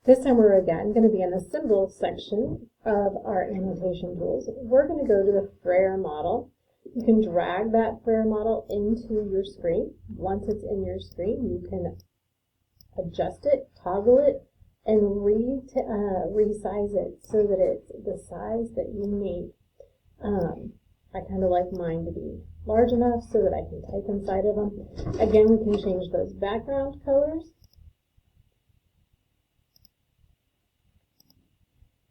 This time we're again going to be in the symbol section of our annotation tools. We're going to go to the Frayer model. You can drag that Frayer model into your screen. Once it's in your screen, you can adjust it, toggle it, and resize it so that it's the size that you need. I kind of like mine to be large enough so that I can type inside of them. Again, we can change those background colors.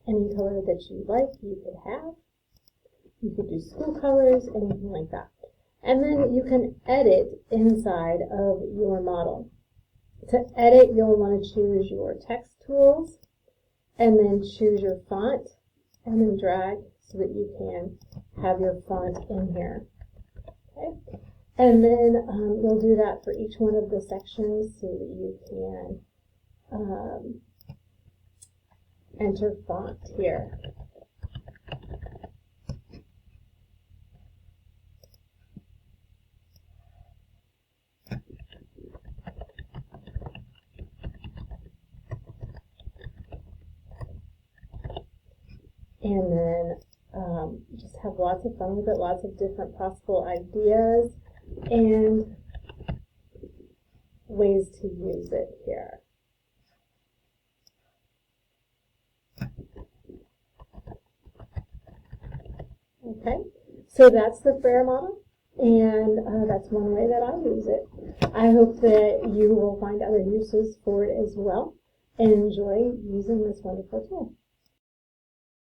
Any color that you like, you could have. You could do school colors, anything like that. And then you can edit inside of your model. To edit, you'll want to choose your text tools, and then choose your font, and then drag so that you can have your font in here. Okay? And then you'll do that for each one of the sections so that you can enter font here. And then just have lots of fun with it, lots of different possible ideas and ways to use it here. Okay, so that's the Frayer model, and that's one way that I use it. I hope that you will find other uses for it as well and enjoy using this wonderful tool.